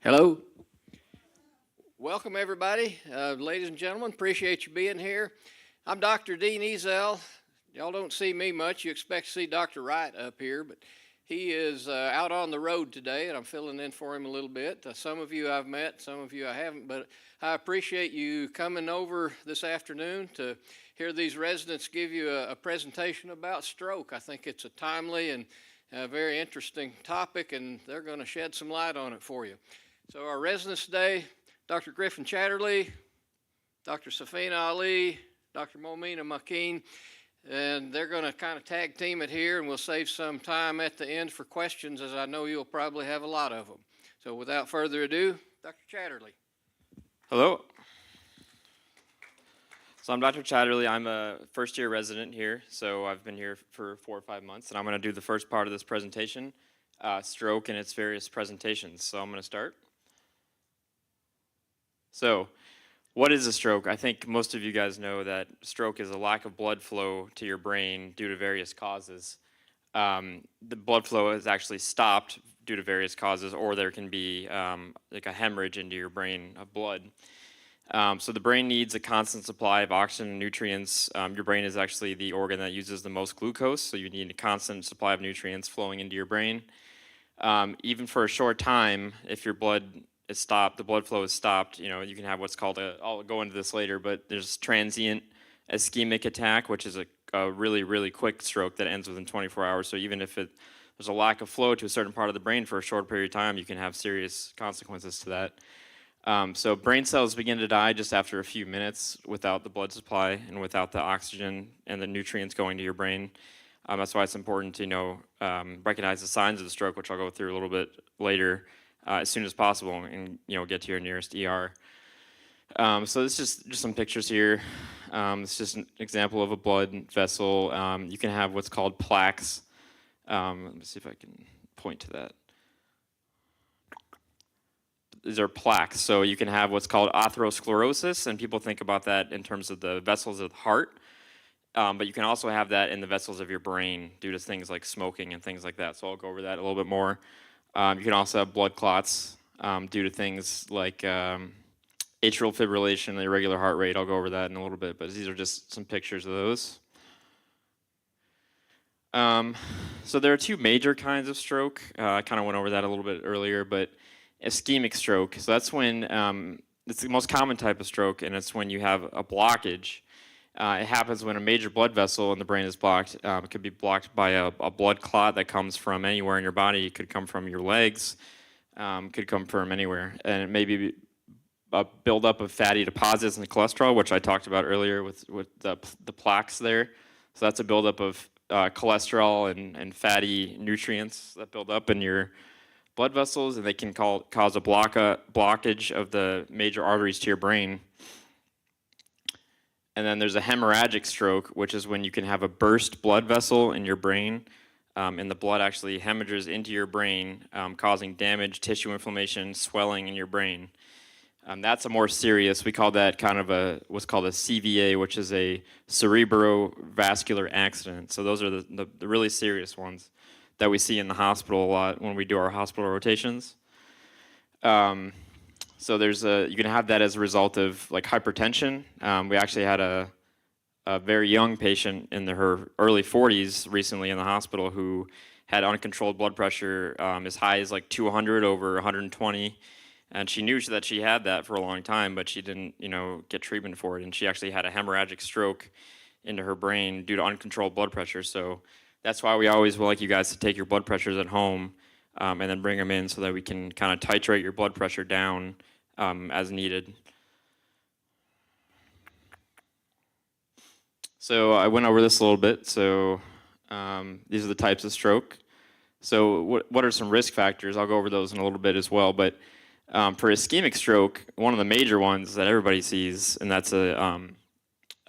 Hello. Welcome, everybody. Ladies and gentlemen, appreciate you being here. I'm Dr. Dean Ezel. Y'all don't see me much. You expect to see Dr. Wright up here, but he is out on the road today, and I'm filling in for him a little bit. Some of you I've met, some of you I haven't, but I appreciate you coming over this afternoon to hear these residents give you a presentation about stroke. I think it's a timely and very interesting topic, and they're going to shed some light on it for you. So our residents today, Dr. Griffin Chatterley, Dr. Safina Ali, Dr. Momina Makeen, and they're going to kind of tag team it here, and we'll save some time at the end for questions, as I know you'll probably have a lot of them. So without further ado, Dr. Chatterley. Hello. So I'm Dr. Chatterley. I'm a first-year resident here, so I've been here for 4 or 5 months, and I'm going to do the first part of this presentation, stroke and its various presentations. So I'm going to start. So what is a stroke? I think most of you guys know that stroke is a lack of blood flow to your brain due to various causes. The blood flow is actually stopped due to various causes, or there can be like a hemorrhage into your brain of blood. So the brain needs a constant supply of oxygen and nutrients. Your brain is actually the organ that uses the most glucose, so you need a constant supply of nutrients flowing into your brain. Even for a short time, if your blood is stopped, the blood flow is stopped, you know, you can have what's called I'll go into this later, but there's transient ischemic attack, which is a really, really quick stroke that ends within 24 hours. So even if there's a lack of flow to a certain part of the brain for a short period of time, you can have serious consequences to that. So brain cells begin to die just after a few minutes without the blood supply and without the oxygen and the nutrients going to your brain. That's why it's important to recognize the signs of the stroke, which I'll go through a little bit later, as soon as possible, and get to your nearest ER. So this is just some pictures here. It's just an example of a blood vessel. You can have what's called plaques. Let me see if I can point to that. These are plaques. So you can have what's called atherosclerosis, and people think about that in terms of the vessels of the heart. But you can also have that in the vessels of your brain due to things like smoking and things like that. So I'll go over that a little bit more. You can also have blood clots due to things like atrial fibrillation and irregular heart rate. I'll go over that in a little bit, but these are just some pictures of those. So there are two major kinds of stroke. I kind of went over that a little bit earlier, but ischemic stroke. So that's when it's the most common type of stroke, and it's when you have a blockage. It happens when a major blood vessel in the brain is blocked. It could be blocked by a blood clot that comes from anywhere in your body. It could come from your legs, could come from anywhere. And it may be a buildup of fatty deposits in the cholesterol, which I talked about earlier with the plaques there. So that's a buildup of cholesterol and fatty nutrients that build up in your blood vessels, and they can cause a blockage of the major arteries to your brain. And then there's a hemorrhagic stroke, which is when you can have a burst blood vessel in your brain, and the blood actually hemorrhages into your brain, causing damage, tissue inflammation, swelling in your brain. That's a more serious, we call that kind of what's called a CVA, which is a cerebrovascular accident. So those are the really serious ones that we see in the hospital a lot when we do our hospital rotations. So you can have that as a result of like hypertension. We actually had a very young patient in her early 40s recently in the hospital who had uncontrolled blood pressure as high as like 200 over 120. And she knew that she had that for a long time, but she didn't, get treatment for it. And she actually had a hemorrhagic stroke into her brain due to uncontrolled blood pressure. So that's why we always would like you guys to take your blood pressures at home and then bring them in so that we can kind of titrate your blood pressure down as needed. So I went over this a little bit. So these are the types of stroke. So what are some risk factors? I'll go over those in a little bit as well. But for ischemic stroke, one of the major ones that everybody sees, and that's a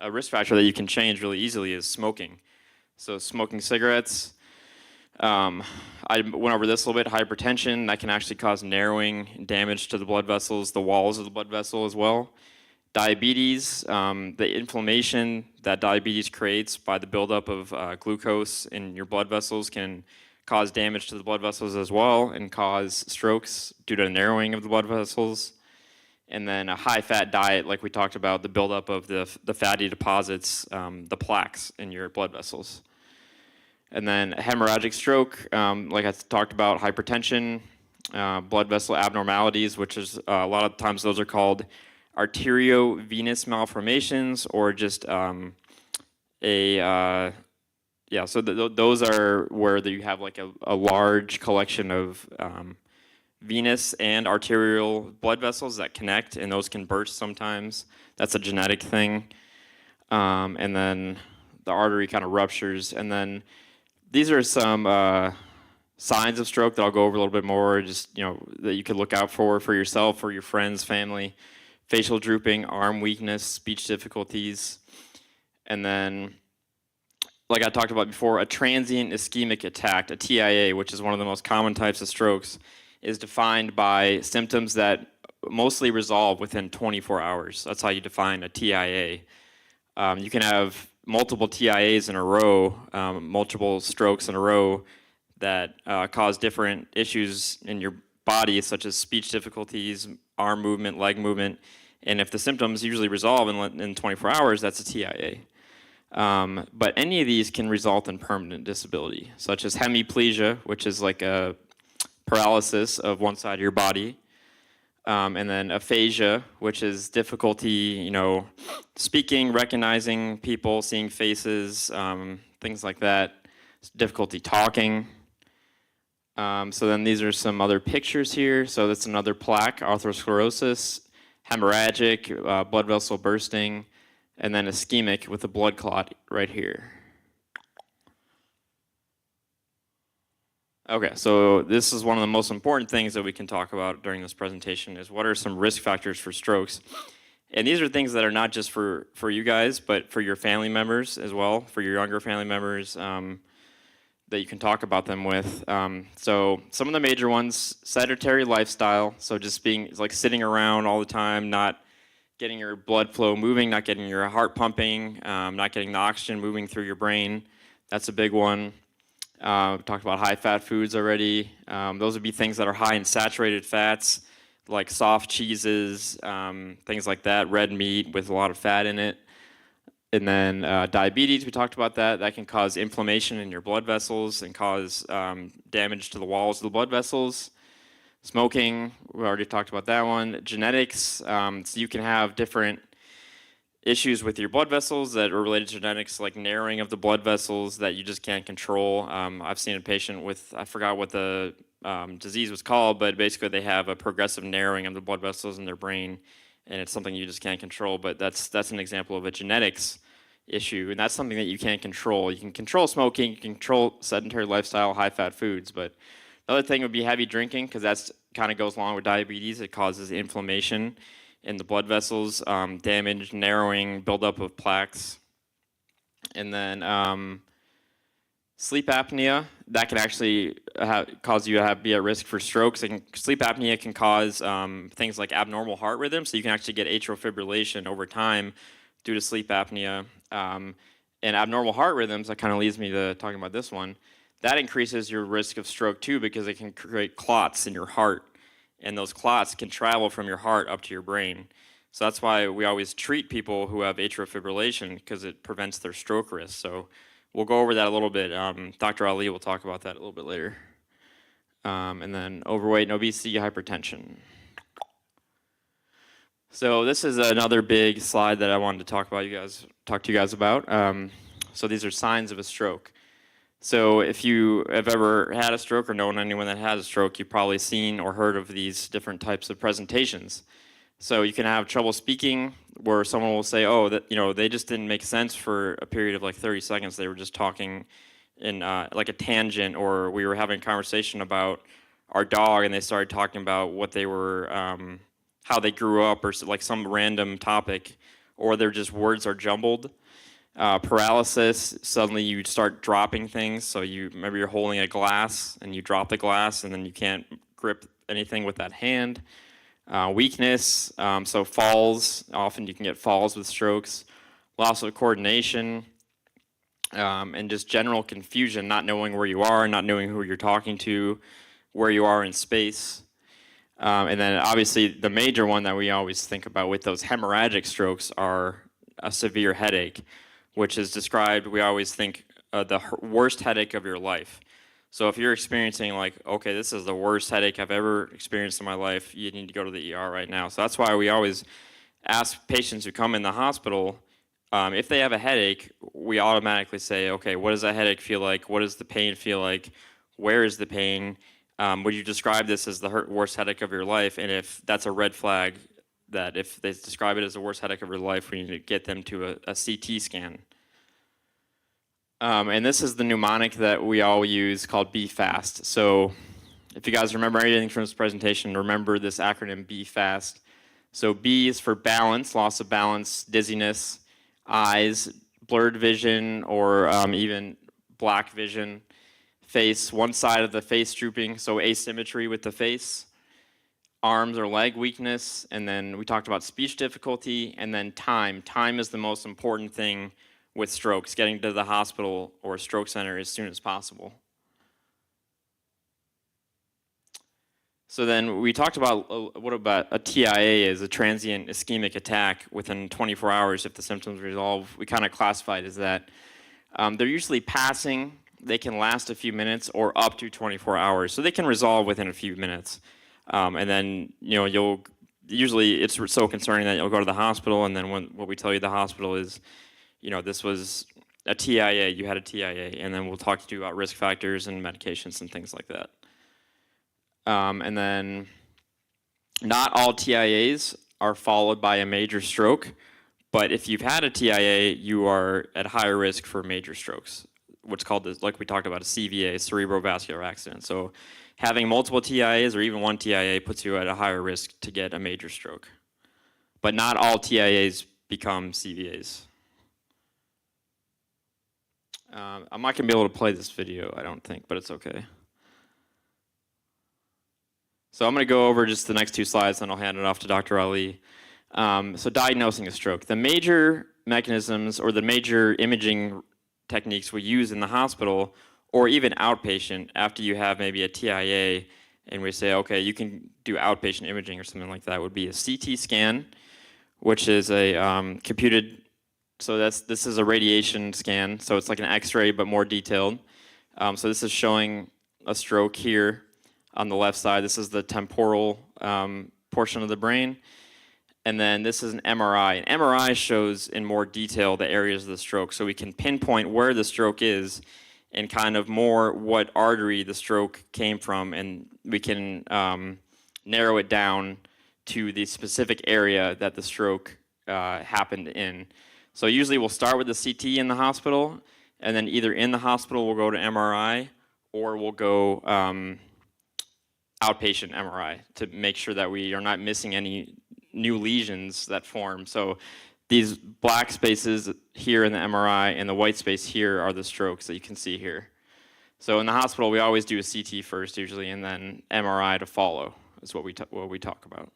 risk factor that you can change really easily, is smoking. So smoking cigarettes. I went over this a little bit. Hypertension, that can actually cause narrowing and damage to the blood vessels, the walls of the blood vessel as well. Diabetes, the inflammation that diabetes creates by the buildup of glucose in your blood vessels can cause damage to the blood vessels as well and cause strokes due to narrowing of the blood vessels. And then a high-fat diet, like we talked about, the buildup of the fatty deposits, the plaques in your blood vessels. And then a hemorrhagic stroke, like I talked about, hypertension, blood vessel abnormalities, which is a lot of times those are called arteriovenous malformations, or just so those are where you have like a large collection of venous and arterial blood vessels that connect, and those can burst sometimes. That's a genetic thing. And then the artery kind of ruptures. And then these are some signs of stroke that I'll go over a little bit more, just, that you could look out for yourself, for your friends, family. Facial drooping, arm weakness, speech difficulties. And then, like I talked about before, a transient ischemic attack, a TIA, which is one of the most common types of strokes, is defined by symptoms that mostly resolve within 24 hours. That's how you define a TIA. You can have multiple TIAs in a row, multiple strokes in a row that cause different issues in your body, such as speech difficulties, arm movement, leg movement. And if the symptoms usually resolve in 24 hours, that's a TIA. But any of these can result in permanent disability, such as hemiplegia, which is like a paralysis of one side of your body. And then aphasia, which is difficulty, speaking, recognizing people, seeing faces, things like that. Difficulty talking. So then these are some other pictures here. So that's another plaque, atherosclerosis, hemorrhagic, blood vessel bursting, and then ischemic with a blood clot right here. Okay, so this is one of the most important things that we can talk about during this presentation is what are some risk factors for strokes. And these are things that are not just for you guys, but for your family members as well, for your younger family members that you can talk about them with. So some of the major ones, sedentary lifestyle, so just being like sitting around all the time, not getting your blood flow moving, not getting your heart pumping, not getting the oxygen moving through your brain. That's a big one. We talked about high-fat foods already. Those would be things that are high in saturated fats, like soft cheeses, things like that, red meat with a lot of fat in it. And then diabetes, we talked about that. That can cause inflammation in your blood vessels and cause damage to the walls of the blood vessels. Smoking, we already talked about that one. Genetics, so you can have different issues with your blood vessels that are related to genetics, like narrowing of the blood vessels that you just can't control. I've seen a patient with, I forgot what the disease was called, but basically they have a progressive narrowing of the blood vessels in their brain, and it's something you just can't control. But that's an example of a genetics issue, and that's something that you can't control. You can control smoking, you can control sedentary lifestyle, high-fat foods, but another thing would be heavy drinking, because that's kind of goes along with diabetes. It causes inflammation in the blood vessels, damage, narrowing, buildup of plaques. And then sleep apnea, that can actually cause you to be at risk for strokes. Sleep apnea can cause things like abnormal heart rhythm, so you can actually get atrial fibrillation over time due to sleep apnea. And abnormal heart rhythms, that kind of leads me to talking about this one. That increases your risk of stroke too, because it can create clots in your heart. And those clots can travel from your heart up to your brain. So that's why we always treat people who have atrial fibrillation, because it prevents their stroke risk. So we'll go over that a little bit. Dr. Ali will talk about that a little bit later. And then overweight and obesity, hypertension. So this is another big slide that I wanted to talk to you guys about. So these are signs of a stroke. So if you have ever had a stroke or known anyone that has a stroke, you've probably seen or heard of these different types of presentations. So you can have trouble speaking, where someone will say, oh, they just didn't make sense for a period of like 30 seconds. They were just talking in like a tangent, or we were having a conversation about our dog and they started talking about what they were, how they grew up, or like some random topic, or their just words are jumbled. Paralysis, suddenly you start dropping things. So maybe you're holding a glass and you drop the glass and then you can't grip anything with that hand. Weakness, so falls, often you can get falls with strokes. Loss of coordination, and just general confusion, not knowing where you are, not knowing who you're talking to, where you are in space. And then obviously the major one that we always think about with those hemorrhagic strokes are a severe headache, which is described, we always think the worst headache of your life. So if you're experiencing like, okay, this is the worst headache I've ever experienced in my life, you need to go to the ER right now. So that's why we always ask patients who come in the hospital, if they have a headache, we automatically say, okay, what does that headache feel like? What does the pain feel like? Where is the pain? Would you describe this as the worst headache of your life? And if that's a red flag, that if they describe it as the worst headache of your life, we need to get them to a CT scan. And this is the mnemonic that we all use called Be Fast. So if you guys remember anything from this presentation, remember this acronym Be Fast. So B is for balance, loss of balance, dizziness, eyes, blurred vision, or even black vision. Face, one side of the face drooping, so asymmetry with the face. Arms or leg weakness, and then we talked about speech difficulty, and then time. Time is the most important thing with strokes, getting to the hospital or stroke center as soon as possible. So then we talked about what about a TIA is a transient ischemic attack within 24 hours if the symptoms resolve. We kind of classified as that. They're usually passing. They can last a few minutes or up to 24 hours. So they can resolve within a few minutes. And then, you'll usually it's so concerning that you'll go to the hospital, and then what we tell you the hospital is, this was a TIA, you had a TIA, and then we'll talk to you about risk factors and medications and things like that. And then not all TIAs are followed by a major stroke, but if you've had a TIA, you are at higher risk for major strokes, what's called, like we talked about, a CVA, cerebrovascular accident. So having multiple TIAs or even one TIA puts you at a higher risk to get a major stroke. But not all TIAs become CVAs. I'm not going to be able to play this video, I don't think, but it's okay. So I'm going to go over just the next two slides, and I'll hand it off to Dr. Ali. So diagnosing a stroke. The major mechanisms or the major imaging techniques we use in the hospital or even outpatient after you have maybe a TIA and we say, okay, you can do outpatient imaging or something like that, would be a CT scan, which is a computed, so this is a radiation scan, so it's like an X-ray but more detailed. So this is showing a stroke here on the left side. This is the temporal portion of the brain. And then this is an MRI. An MRI shows in more detail the areas of the stroke, so we can pinpoint where the stroke is and kind of more what artery the stroke came from, and we can narrow it down to the specific area that the stroke happened in. So usually we'll start with the CT in the hospital, and then either in the hospital we'll go to MRI, or we'll go outpatient MRI to make sure that we are not missing any new lesions that form. So these black spaces here in the MRI and the white space here are the strokes that you can see here. So in the hospital, we always do a CT first usually, and then MRI to follow is what we talk about.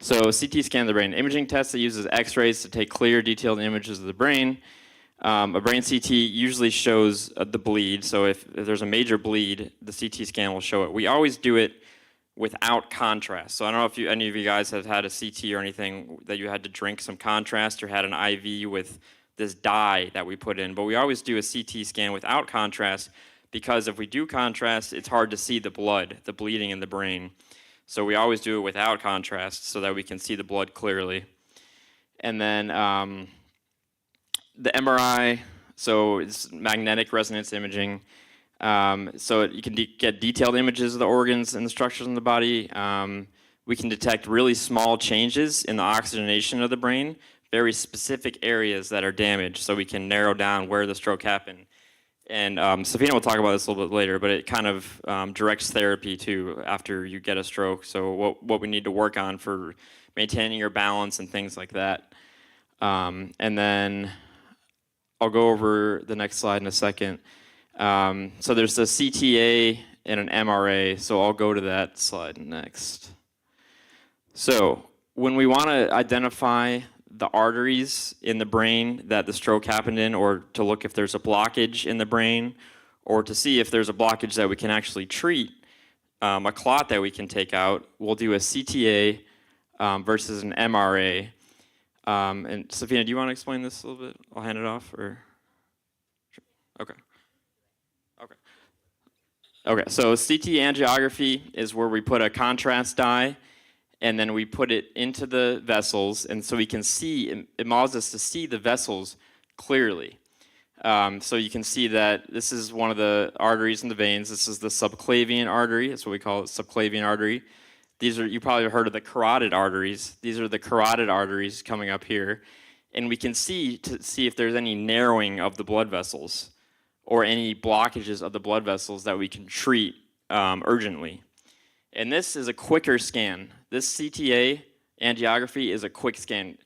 So CT scan of the brain. Imaging test that uses X-rays to take clear, detailed images of the brain. A brain CT usually shows the bleed, so if there's a major bleed, the CT scan will show it. We always do it without contrast. So I don't know if any of you guys have had a CT or anything that you had to drink some contrast or had an IV with this dye that we put in, but we always do a CT scan without contrast because if we do contrast, it's hard to see the blood, the bleeding in the brain. So we always do it without contrast so that we can see the blood clearly. And then the MRI, so it's magnetic resonance imaging. So you can get detailed images of the organs and the structures in the body. We can detect really small changes in the oxygenation of the brain, very specific areas that are damaged, so we can narrow down where the stroke happened. And Safina will talk about this a little bit later, but it kind of directs therapy too after you get a stroke. So what we need to work on for maintaining your balance and things like that. And then I'll go over the next slide in a second. So there's a CTA and an MRA, so I'll go to that slide next. So when we want to identify the arteries in the brain that the stroke happened in, or to look if there's a blockage in the brain, or to see if there's a blockage that we can actually treat, a clot that we can take out, we'll do a CTA versus an MRA. And Safina, do you want to explain this a little bit? I'll hand it off, or? Okay. Okay. Okay, so CT angiography is where we put a contrast dye and then we put it into the vessels, and so we can see, it allows us to see the vessels clearly. So you can see that this is one of the arteries in the veins. This is the subclavian artery. That's what we call it, subclavian artery. These are, you probably heard of the carotid arteries. These are the carotid arteries coming up here. And we can see to see if there's any narrowing of the blood vessels or any blockages of the blood vessels that we can treat urgently. And this is a quicker scan. This CTA angiography is a quick scan.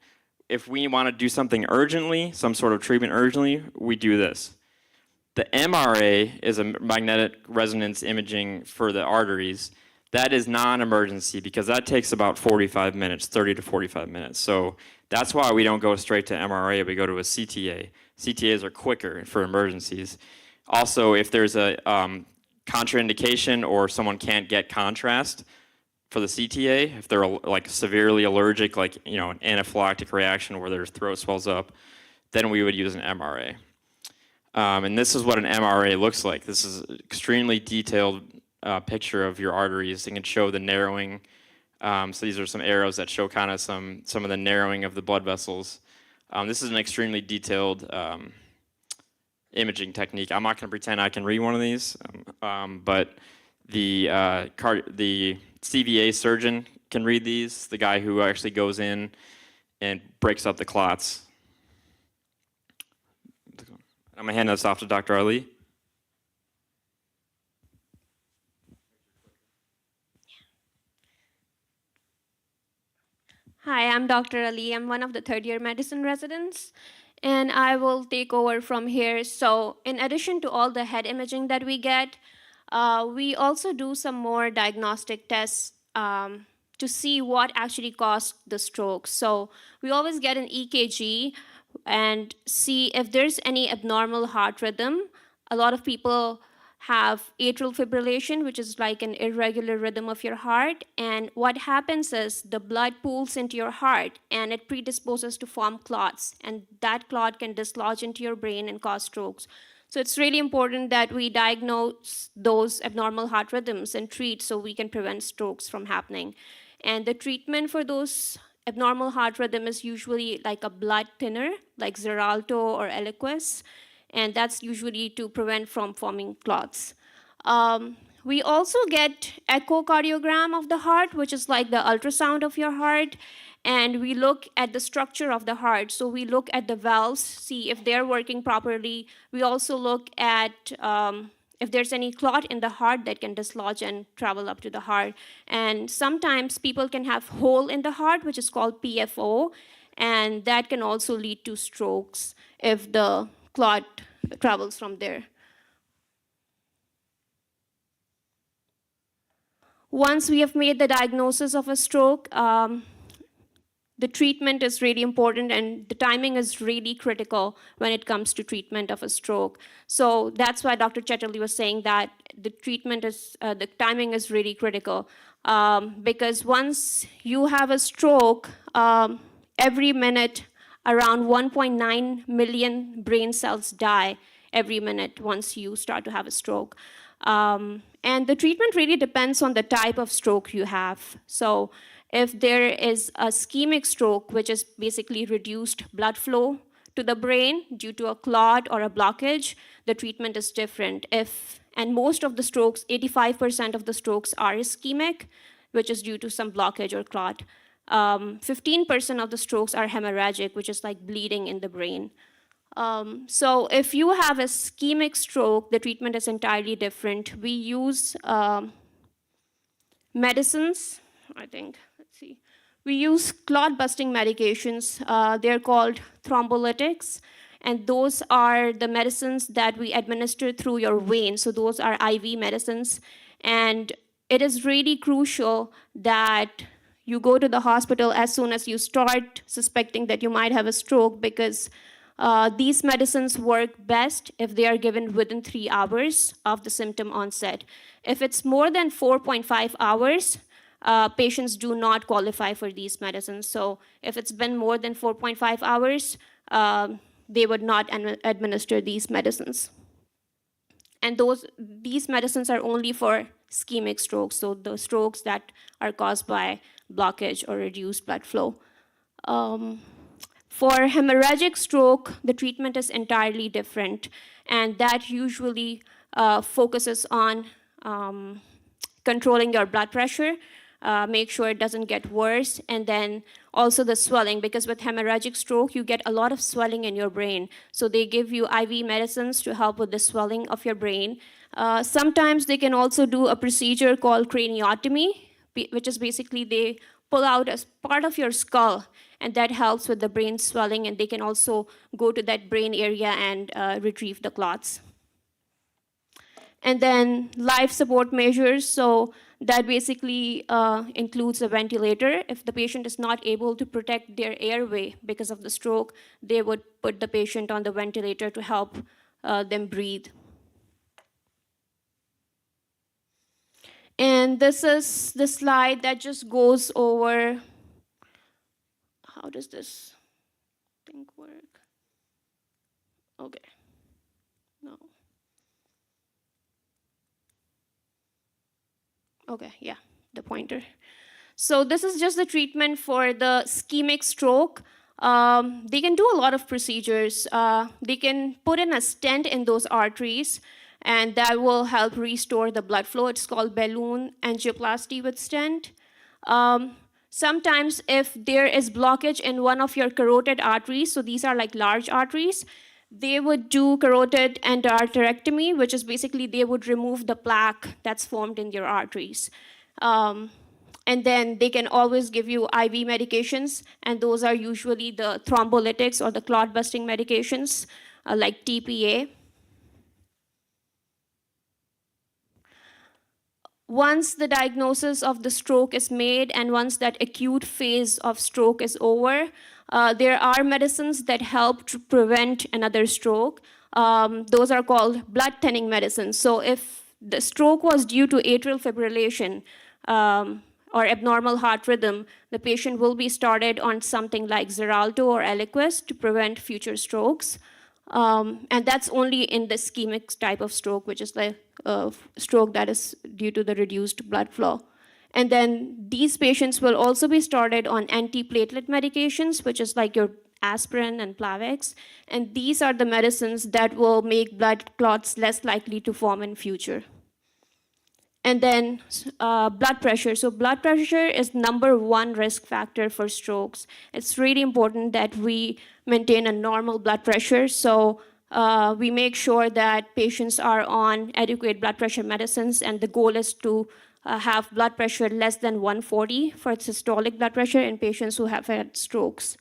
If we want to do something urgently, some sort of treatment urgently, we do this. The MRA is a magnetic resonance imaging for the arteries. That is non-emergency because that takes about 45 minutes, 30 to 45 minutes. So that's why we don't go straight to MRA, we go to a CTA. CTAs are quicker for emergencies. Also, if there's a contraindication or someone can't get contrast for the CTA, if they're like severely allergic, like an anaphylactic reaction where their throat swells up, then we would use an MRA. And this is what an MRA looks like. This is an extremely detailed picture of your arteries. It can show the narrowing. So these are some arrows that show kind of some of the narrowing of the blood vessels. This is an extremely detailed imaging technique. I'm not going to pretend I can read one of these, but the CVA surgeon can read these, the guy who actually goes in and breaks up the clots. I'm going to hand this off to Dr. Ali. Hi, I'm Dr. Ali. I'm one of the third-year medicine residents, and I will take over from here. So in addition to all the head imaging that we get, we also do some more diagnostic tests to see what actually caused the stroke. So we always get an EKG and see if there's any abnormal heart rhythm. A lot of people have atrial fibrillation, which is like an irregular rhythm of your heart. And what happens is the blood pools into your heart and it predisposes to form clots. And that clot can dislodge into your brain and cause strokes. So it's really important that we diagnose those abnormal heart rhythms and treat so we can prevent strokes from happening. And the treatment for those abnormal heart rhythm is usually like a blood thinner, like Xarelto or Eliquis. And that's usually to prevent from forming clots. We also get echocardiogram of the heart, which is like the ultrasound of your heart, and we look at the structure of the heart. So we look at the valves, see if they're working properly. We also look at if there's any clot in the heart that can dislodge and travel up to the heart. And sometimes people can have hole in the heart, which is called PFO, and that can also lead to strokes if the clot travels from there. Once we have made the diagnosis of a stroke, the treatment is really important and the timing is really critical when it comes to treatment of a stroke. So that's why Dr. Chetterley was saying that the treatment is, the timing is really critical. Because once you have a stroke, every minute, around 1.9 million brain cells die every minute once you start to have a stroke. And the treatment really depends on the type of stroke you have. So if there is a ischemic stroke, which is basically reduced blood flow to the brain due to a clot or a blockage, the treatment is different. And most of the strokes, 85% of the strokes are ischemic, which is due to some blockage or clot. 15% of the strokes are hemorrhagic, which is like bleeding in the brain. So if you have a ischemic stroke, the treatment is entirely different. We use medicines, I think, let's see. We use clot-busting medications. They're called thrombolytics, and those are the medicines that we administer through your vein. So those are IV medicines, and it is really crucial that you go to the hospital as soon as you start suspecting that you might have a stroke, because these medicines work best if they are given within 3 hours of the symptom onset. If it's more than 4.5 hours, patients do not qualify for these medicines. So if it's been more than 4.5 hours, they would not administer these medicines. And these medicines are only for ischemic strokes, so the strokes that are caused by blockage or reduced blood flow. For hemorrhagic stroke, the treatment is entirely different, and that usually focuses on controlling your blood pressure, make sure it doesn't get worse, and then also the swelling, because with hemorrhagic stroke, you get a lot of swelling in your brain. So they give you IV medicines to help with the swelling of your brain. Sometimes they can also do a procedure called craniotomy, which is basically they pull out a part of your skull, and that helps with the brain swelling, and they can also go to that brain area and retrieve the clots. And then life support measures, so that basically includes a ventilator. If the patient is not able to protect their airway because of the stroke, they would put the patient on the ventilator to help them breathe. And this is the slide that just goes over, how does this thing work? Okay, no. Okay, yeah, the pointer. So this is just the treatment for the ischemic stroke. They can do a lot of procedures. They can put in a stent in those arteries, and that will help restore the blood flow. It's called balloon angioplasty with stent. Sometimes if there is blockage in one of your carotid arteries, so these are like large arteries, they would do carotid endarterectomy, which is basically they would remove the plaque that's formed in your arteries. And then they can always give you IV medications, and those are usually the thrombolytics or the clot-busting medications, like TPA. Once the diagnosis of the stroke is made and once that acute phase of stroke is over, there are medicines that help to prevent another stroke. Those are called blood thinning medicines. So if the stroke was due to atrial fibrillation or abnormal heart rhythm, the patient will be started on something like Xarelto or Eliquis to prevent future strokes. And that's only in the ischemic type of stroke, which is the stroke that is due to the reduced blood flow. And then these patients will also be started on antiplatelet medications, which is like your aspirin and Plavix. And these are the medicines that will make blood clots less likely to form in future. And then blood pressure. So blood pressure is #1 risk factor for strokes. It's really important that we maintain a normal blood pressure. So we make sure that patients are on adequate blood pressure medicines, and the goal is to have blood pressure less than 140 for systolic blood pressure in patients who have had strokes.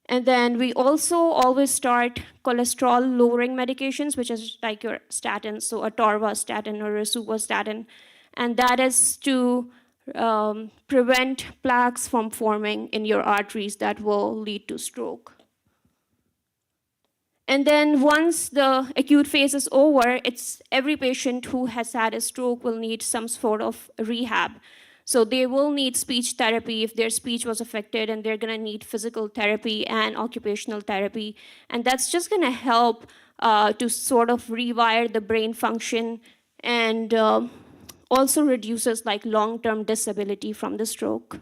And then we also always start cholesterol-lowering medications, which is like your statins, so atorvastatin or rosuvastatin. And that is to prevent plaques from forming in your arteries that will lead to stroke. And then once the acute phase is over, it's every patient who has had a stroke will need some sort of rehab. So they will need speech therapy if their speech was affected, and they're gonna need physical therapy and occupational therapy. And that's just gonna help to sort of rewire the brain function, and also reduces like long-term disability from the stroke.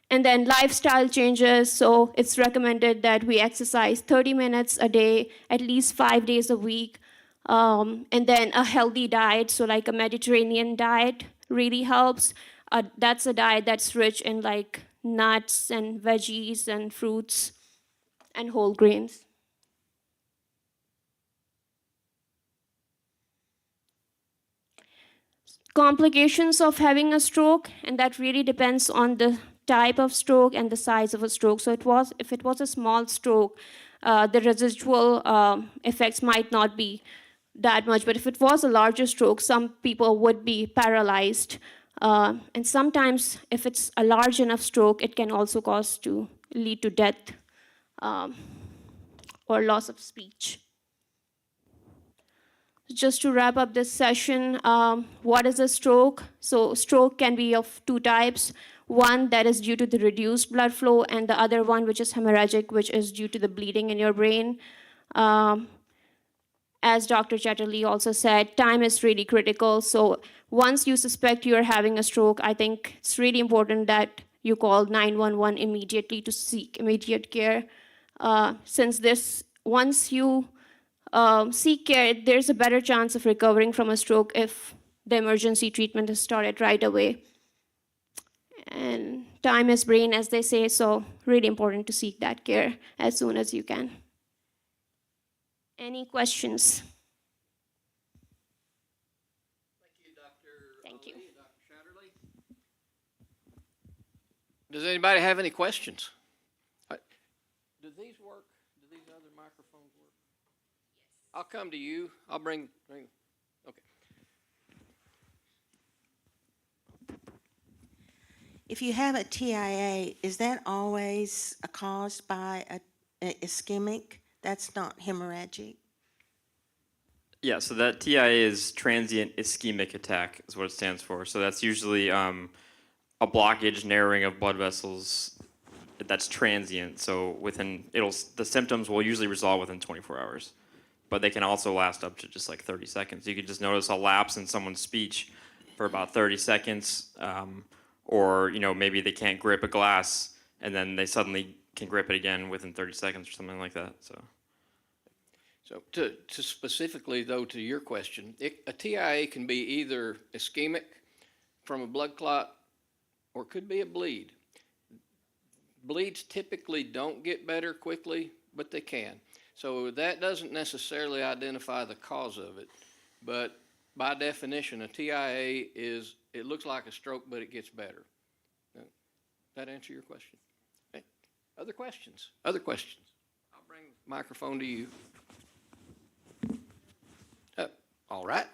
And then lifestyle changes, so it's recommended that we exercise 30 minutes a day, at least 5 days a week. And then a healthy diet, so like a Mediterranean diet really helps. That's a diet that's rich in like nuts and veggies and fruits and whole grains. Complications of having a stroke, and that really depends on the type of stroke and the size of a stroke. So if it was a small stroke, the residual effects might not be that much. But if it was a larger stroke, some people would be paralyzed. And sometimes, if it's a large enough stroke, it can also lead to death or loss of speech. Just to wrap up this session, what is a stroke? So stroke can be of two types. One that is due to the reduced blood flow, and the other one which is hemorrhagic, which is due to the bleeding in your brain. As Dr. Chatterley also said, time is really critical. So once you suspect you're having a stroke, I think it's really important that you call 911 immediately to seek immediate care. Once you seek care, there's a better chance of recovering from a stroke if the emergency treatment is started right away. And time is brain, as they say, so really important to seek that care as soon as you can. Any questions? Thank you, Dr. Thank you. Ali, Dr. Chatterley. Does anybody have any questions? Do these work? Do these other microphones work? Yes. I'll come to you. I'll bring. Okay. If you have a TIA, is that always caused by a ischemic? That's not hemorrhagic? Yeah, so that TIA is transient ischemic attack is what it stands for. So that's usually a blockage, narrowing of blood vessels that's transient. So the symptoms will usually resolve within 24 hours, but they can also last up to just like 30 seconds. You can just notice a lapse in someone's speech for about 30 seconds, or maybe they can't grip a glass and then they suddenly can grip it again within 30 seconds or something like that. So to specifically, though, to your question, a TIA can be either ischemic from a blood clot or it could be a bleed. Bleeds typically don't get better quickly, but they can. So that doesn't necessarily identify the cause of it, but by definition, a TIA it looks like a stroke, but it gets better. That answer your question? Okay. Other questions? Other questions? I'll bring the microphone to you. All right.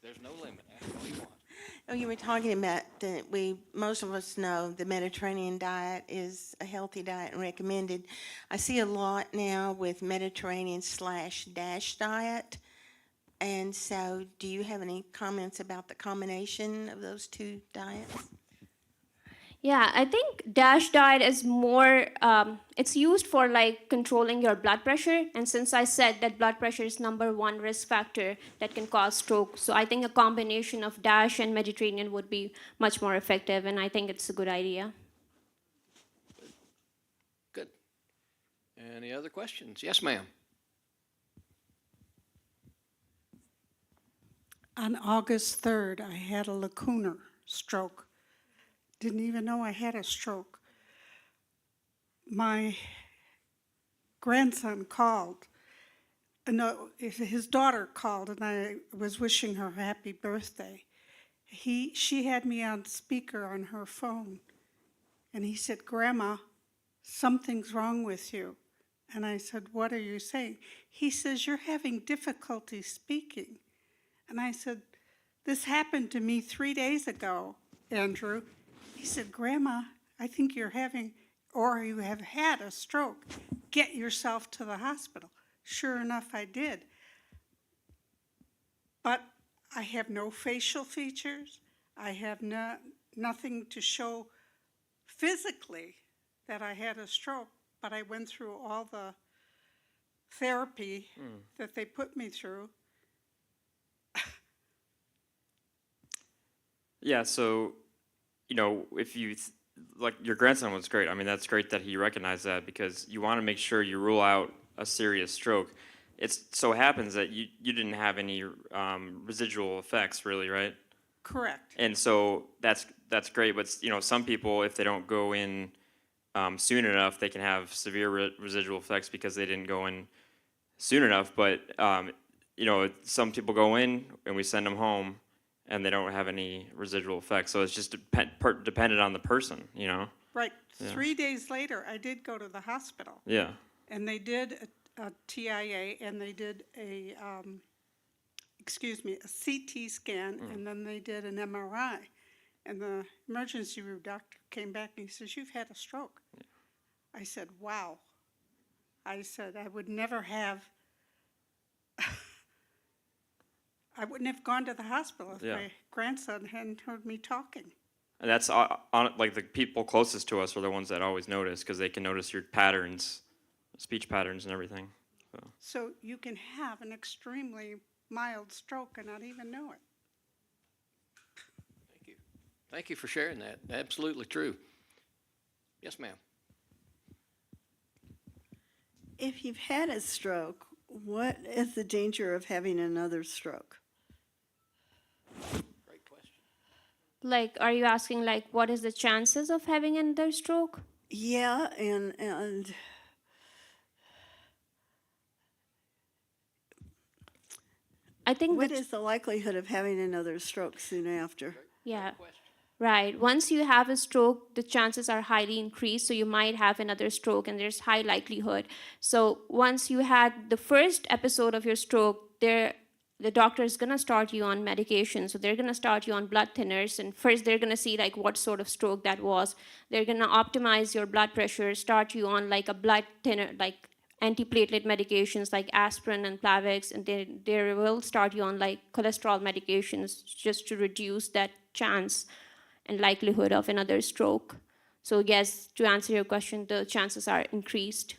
There's no limit. Ask all you want. Oh, you were talking about that most of us know the Mediterranean diet is a healthy diet and recommended. I see a lot now with Mediterranean/DASH diet. And so do you have any comments about the combination of those two diets? Yeah, I think DASH diet is more, it's used for like controlling your blood pressure. And since I said that blood pressure is #1 risk factor that can cause stroke, so I think a combination of DASH and Mediterranean would be much more effective, and I think it's a good idea. Good. Any other questions? Yes, ma'am. On August 3rd, I had a lacunar stroke. Didn't even know I had a stroke. My grandson called. No, his daughter called, and I was wishing her happy birthday. She had me on speaker on her phone, and he said, "Grandma, something's wrong with you." And I said, "What are you saying?" He says, "You're having difficulty speaking." And I said, "This happened to me 3 days ago, Andrew." He said, "Grandma, I think you're having, or you have had a stroke. Get yourself to the hospital." Sure enough, I did. But I have no facial features. I have nothing to show physically that I had a stroke, but I went through all the therapy that they put me through. Yeah, so if like your grandson was great. I mean, that's great that he recognized that, because you want to make sure you rule out a serious stroke. It so happens that you didn't have any residual effects, really, right? Correct. And so that's great. But some people, if they don't go in soon enough, they can have severe residual effects because they didn't go in soon enough. But some people go in and we send them home, and they don't have any residual effects. So it's just dependent on the person, Right. Yeah. 3 days later, I did go to the hospital, Yeah. and they did a TIA, and they did a CT scan, and then they did an MRI. And the emergency room doctor came back and he says, "You've had a stroke." I said, "Wow." I said, I would never have, I wouldn't have gone to the hospital if Yeah. my grandson hadn't heard me talking. And that's like the people closest to us are the ones that always notice because they can notice your patterns, speech patterns, and everything. So you can have an extremely mild stroke and not even know it. Thank you. Thank you for sharing that. Absolutely true. Yes, ma'am. If you've had a stroke, what is the danger of having another stroke? Great question. Like, are you asking, like, what is the chances of having another stroke? Yeah, and I think what that, is the likelihood of having another stroke soon after? yeah. Question. Right. Once you have a stroke, the chances are highly increased. So you might have another stroke, and there's high likelihood. So once you had the first episode of your stroke, the doctor is gonna start you on medication. So they're gonna start you on blood thinners, and first they're gonna see like what sort of stroke that was. They're gonna optimize your blood pressure, start you on like a blood thinner, like antiplatelet medications like aspirin and Plavix, and they will start you on like cholesterol medications just to reduce that chance and likelihood of another stroke. So yes, to answer your question, the chances are increased.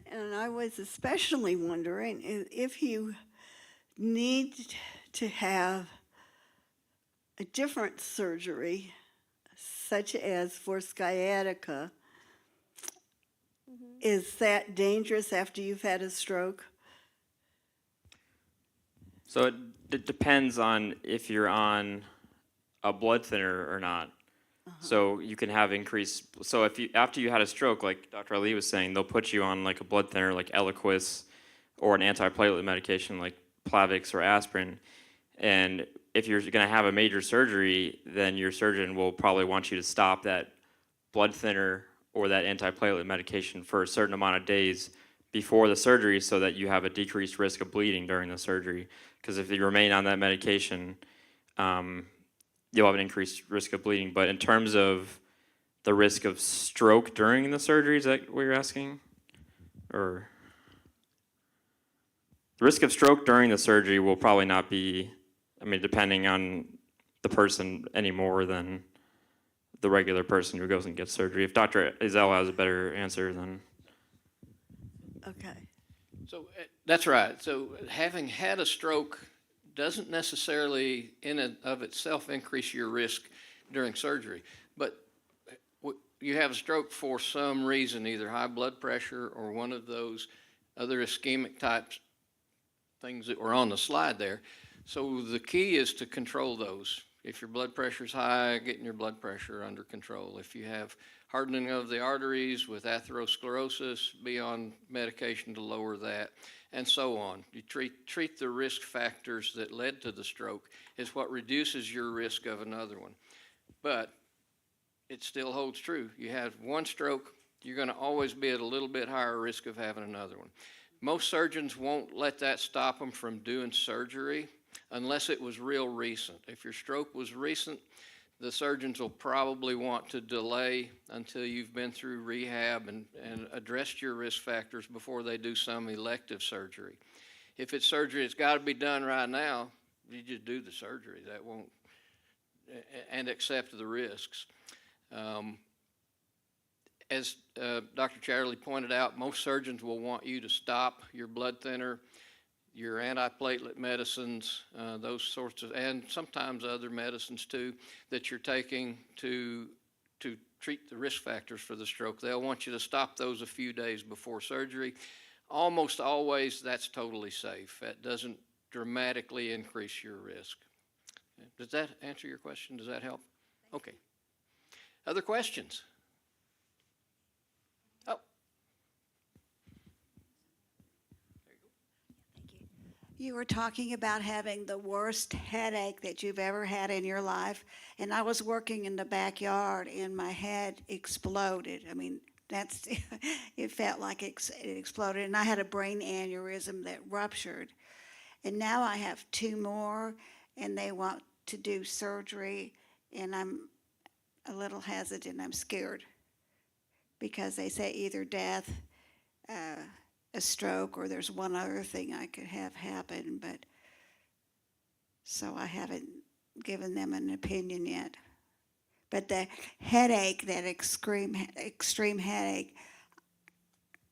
And I was especially wondering if you need to have a different surgery, such as for sciatica. Is that dangerous after you've had a stroke? So it depends on if you're on a blood thinner or not. So you can have increased. So if you after you had a stroke, like Dr. Ali was saying, they'll put you on like a blood thinner, like Eliquis, or an antiplatelet medication like Plavix or aspirin. And if you're going to have a major surgery, then your surgeon will probably want you to stop that blood thinner or that antiplatelet medication for a certain amount of days before the surgery, so that you have a decreased risk of bleeding during the surgery. Because if you remain on that medication, you'll have an increased risk of bleeding. But in terms of the risk of stroke during the surgery, is that what you're asking? Or the risk of stroke during the surgery will probably not be, I mean, depending on the person, any more than the regular person who goes and gets surgery. If Dr. Izell has a better answer, then. Okay. So that's right. So having had a stroke doesn't necessarily in and of itself increase your risk during surgery. But you have a stroke for some reason, either high blood pressure or one of those other ischemic types things that were on the slide there. So the key is to control those. If your blood pressure is high, getting your blood pressure under control. If you have hardening of the arteries with atherosclerosis, be on medication to lower that, and so on. You treat the risk factors that led to the stroke is what reduces your risk of another one. But it still holds true. You have one stroke, you're going to always be at a little bit higher risk of having another one. Most surgeons won't let that stop them from doing surgery unless it was real recent. If your stroke was recent, the surgeons will probably want to delay until you've been through rehab and addressed your risk factors before they do some elective surgery. If it's surgery that's got to be done right now, you just do the surgery. That won't, and accept the risks. As Dr. Chatterley pointed out, most surgeons will want you to stop your blood thinner, your antiplatelet medicines, those sorts of, and sometimes other medicines too, that you're taking to treat the risk factors for the stroke. They'll want you to stop those a few days before surgery. Almost always that's totally safe. That doesn't dramatically increase your risk. Does that answer your question? Does that help? Okay. Other questions? Oh. You were talking about having the worst headache that you've ever had in your life, and I was working in the backyard and my head exploded. I mean, that's it felt like it exploded, and I had a brain aneurysm that ruptured. And now I have two more, and they want to do surgery, and I'm a little hesitant. I'm scared because they say either death, a stroke, or there's one other thing I could have happen, but so I haven't given them an opinion yet. But the headache, that extreme headache,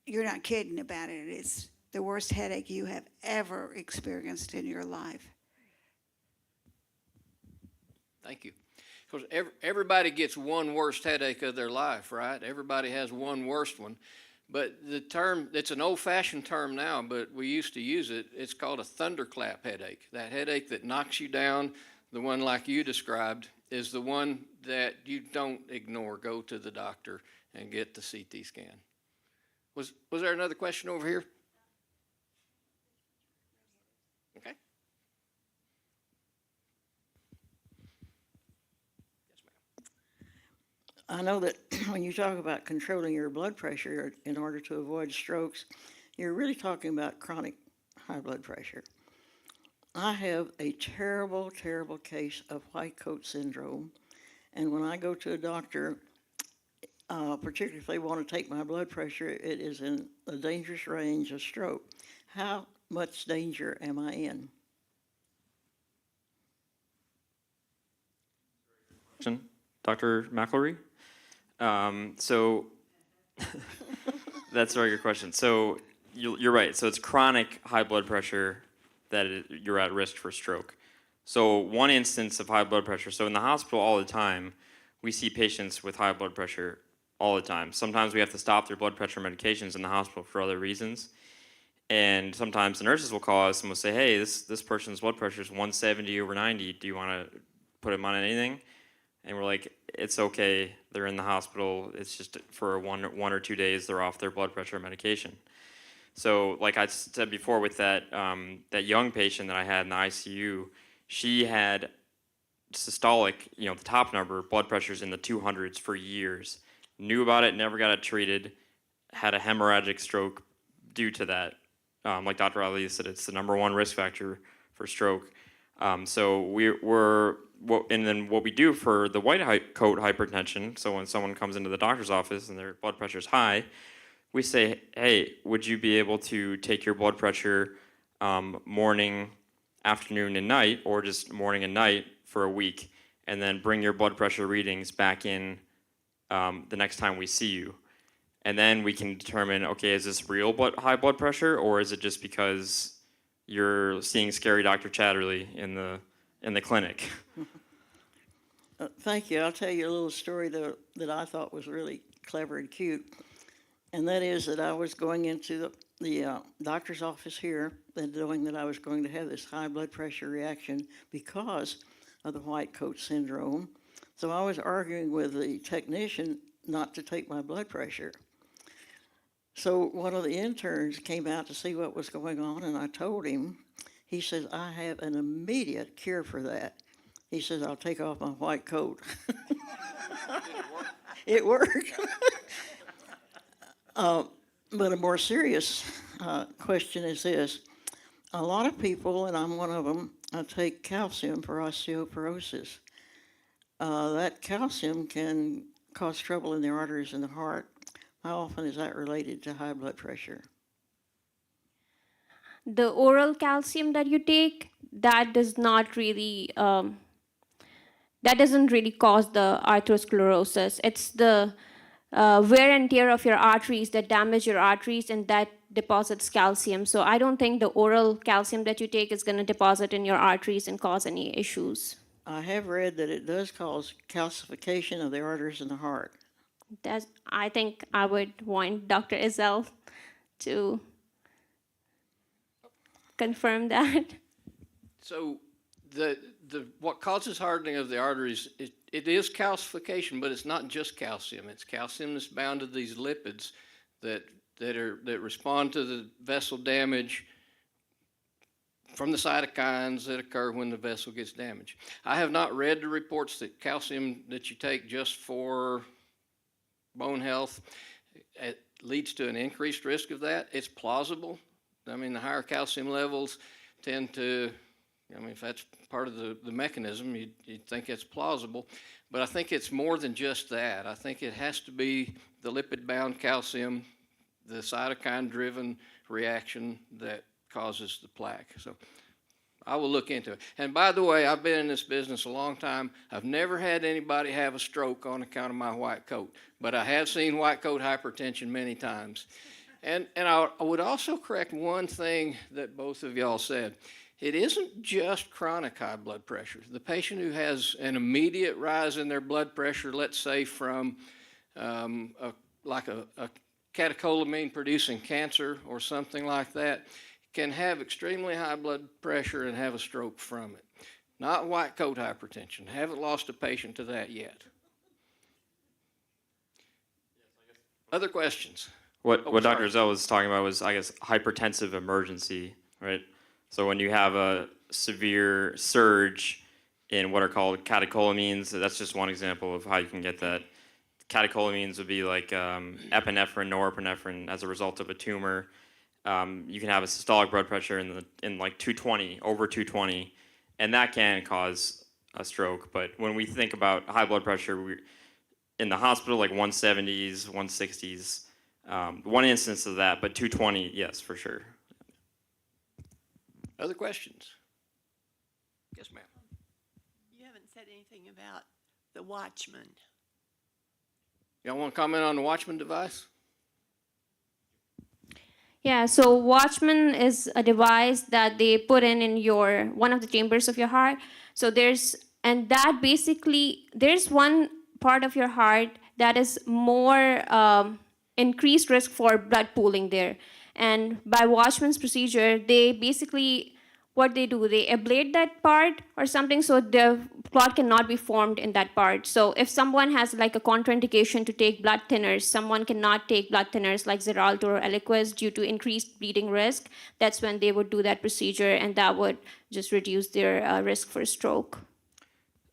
you're not kidding about it. It's the worst headache you have ever experienced in your life. Thank you. Because everybody gets one worst headache of their life, right? Everybody has one worst one. But the term, it's an old-fashioned term now, but we used to use it. It's called a thunderclap headache. That headache that knocks you down, the one like you described, is the one that you don't ignore. Go to the doctor and get the CT scan. Was there another question over here? Okay. I know that when you talk about controlling your blood pressure in order to avoid strokes, you're really talking about chronic high blood pressure. I have a terrible, terrible case of white coat syndrome, and when I go to a doctor, particularly if they want to take my blood pressure, it is in a dangerous range of stroke. How much danger am I in? Dr. McElroy? So that's a very good question. So you're right. So it's chronic high blood pressure that you're at risk for stroke. So one instance of high blood pressure, so in the hospital all the time, we see patients with high blood pressure all the time. Sometimes we have to stop their blood pressure medications in the hospital for other reasons. And sometimes the nurses will call us and will say, hey, this person's blood pressure is 170/90. Do you want to put him on anything? And we're like, it's okay. They're in the hospital. It's just for one or 2 days, they're off their blood pressure medication. So like I said before with that young patient that I had in the ICU, she had systolic, the top number, blood pressures in the 200s for years. Knew about it, never got it treated, had a hemorrhagic stroke due to that. Like Dr. Ali said, it's the #1 risk factor for stroke. And then what we do for the white coat hypertension, so when someone comes into the doctor's office and their blood pressure is high, we say, hey, would you be able to take your blood pressure morning, afternoon, and night, or just morning and night for a week, and then bring your blood pressure readings back in the next time we see you. And then we can determine, okay, is this real high blood pressure, or is it just because you're seeing scary Dr. Chatterley in the clinic? Thank you. I'll tell you a little story that I thought was really clever and cute. And that is that I was going into the doctor's office here and knowing that I was going to have this high blood pressure reaction because of the white coat syndrome. So I was arguing with the technician not to take my blood pressure. So one of the interns came out to see what was going on, and I told him. He says, I have an immediate cure for that. He says, I'll take off my white coat. It worked. But a more serious question is this. A lot of people, and I'm one of them, take calcium for osteoporosis. That calcium can cause trouble in the arteries and the heart. How often is that related to high blood pressure? The oral calcium that you take, that does not really, that doesn't really cause the atherosclerosis. It's the wear and tear of your arteries that damage your arteries, and that deposits calcium. So I don't think the oral calcium that you take is going to deposit in your arteries and cause any issues. I have read that it does cause calcification of the arteries in the heart. I think I would want Dr. Izell to confirm that. So what causes hardening of the arteries, it is calcification, but it's not just calcium. It's calcium that's bound to these lipids that respond to the vessel damage from the cytokines that occur when the vessel gets damaged. I have not read the reports that calcium that you take just for bone health, it leads to an increased risk of that. It's plausible. I mean, the higher calcium levels tend to, I mean, if that's part of the mechanism, you'd think it's plausible. But I think it's more than just that. I think it has to be the lipid-bound calcium, the cytokine-driven reaction that causes the plaque. So I will look into it. And by the way, I've been in this business a long time. I've never had anybody have a stroke on account of my white coat, but I have seen white coat hypertension many times. And I would also correct one thing that both of y'all said. It isn't just chronic high blood pressure. The patient who has an immediate rise in their blood pressure, let's say from a catecholamine-producing cancer or something like that, can have extremely high blood pressure and have a stroke from it. Not white coat hypertension. Haven't lost a patient to that yet. Other questions? What sorry. Dr. Zell was talking about was, I guess, hypertensive emergency, right? So when you have a severe surge in what are called catecholamines, that's just one example of how you can get that. Catecholamines would be like epinephrine, norepinephrine as a result of a tumor. You can have a systolic blood pressure in like 220, over 220, and that can cause a stroke. But when we think about high blood pressure, we're in the hospital, like 170s, 160s, one instance of that, but 220, yes, for sure. Other questions? Yes, ma'am. You haven't said anything about the Watchman. Y'all want to comment on the Watchman device? Yeah, so Watchman is a device that they put in your one of the chambers of your heart. So there's one part of your heart that is more increased risk for blood pooling there. And by Watchman's procedure, they basically, what they do, they ablate that part or something so the clot cannot be formed in that part. So if someone has like a contraindication to take blood thinners, someone cannot take blood thinners like Xarelto or Eliquis due to increased bleeding risk, that's when they would do that procedure, and that would just reduce their risk for stroke.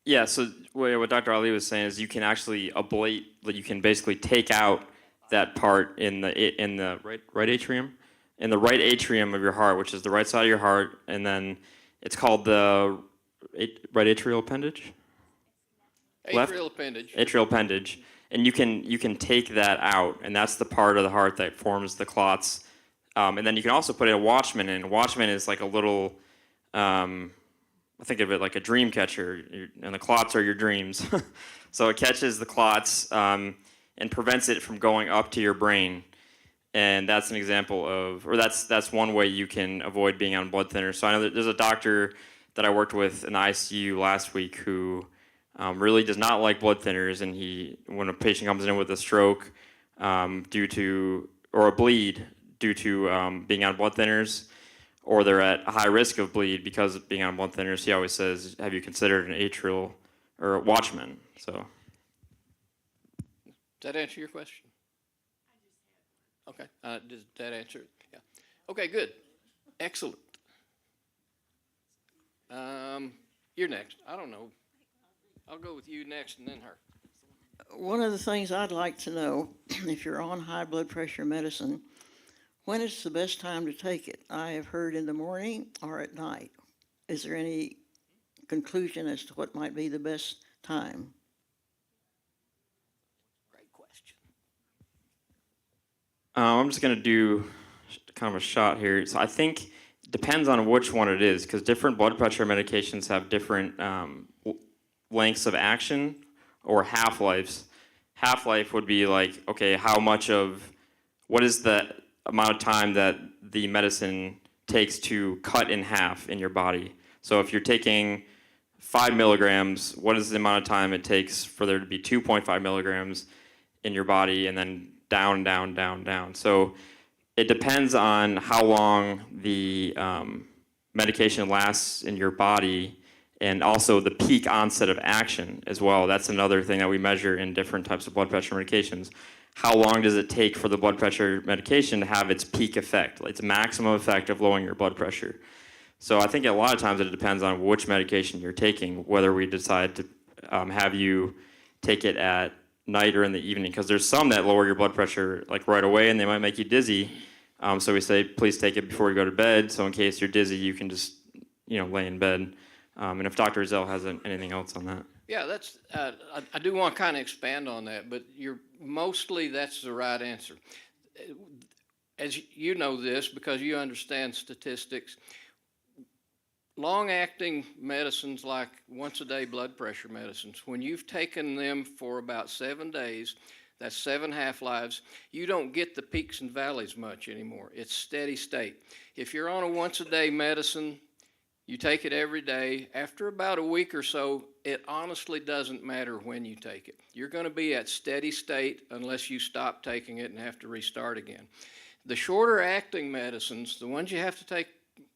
Yeah, so what Dr. Ali was saying is you can actually ablate, you can basically take out that part in the right atrium, in the right atrium of your heart, which is the right side of your heart, and then it's called the right atrial appendage. Atrial appendage. Atrial appendage, and you can take that out, and that's the part of the heart that forms the clots. And then you can also put a Watchman in. Watchman is like a little, I think of it like a dream catcher, and the clots are your dreams. So it catches the clots and prevents it from going up to your brain. And that's an example of, or that's one way you can avoid being on blood thinners. So I know that there's a doctor that I worked with in the ICU last week who really does not like blood thinners, and when a patient comes in with a stroke or a bleed due to being on blood thinners, or they're at a high risk of bleed because of being on blood thinners, he always says, have you considered an atrial or a Watchman? So. Does that answer your question? Okay, does that answer it? Yeah. Okay, good. Excellent. You're next. I don't know. I'll go with you next and then her. One of the things I'd like to know, if you're on high blood pressure medicine, when is the best time to take it? I have heard in the morning or at night. Is there any conclusion as to what might be the best time? Great question. I'm just going to do kind of a shot here. So I think it depends on which one it is, because different blood pressure medications have different lengths of action or half-lives. Half-life would be like, okay, what is the amount of time that the medicine takes to cut in half in your body? So if you're taking 5 milligrams, what is the amount of time it takes for there to be 2.5 milligrams in your body, and then down, down, down, down. So it depends on how long the medication lasts in your body, and also the peak onset of action as well. That's another thing that we measure in different types of blood pressure medications. How long does it take for the blood pressure medication to have its peak effect, its maximum effect of lowering your blood pressure? So I think a lot of times it depends on which medication you're taking, whether we decide to have you take it at night or in the evening, because there's some that lower your blood pressure like right away and they might make you dizzy. So we say, please take it before you go to bed. So in case you're dizzy, you can just, lay in bed. And if Dr. Zell has anything else on that. Yeah, that's, I do want to kind of expand on that, but mostly that's the right answer. As you know this, because you understand statistics, long-acting medicines like once-a-day blood pressure medicines, when you've taken them for about 7 days, that's 7 half-lives, you don't get the peaks and valleys much anymore. It's steady state. If you're on a once-a-day medicine, you take it every day. After about a week or so, it honestly doesn't matter when you take it. You're going to be at steady state unless you stop taking it and have to restart again. The shorter acting medicines, the ones you have to take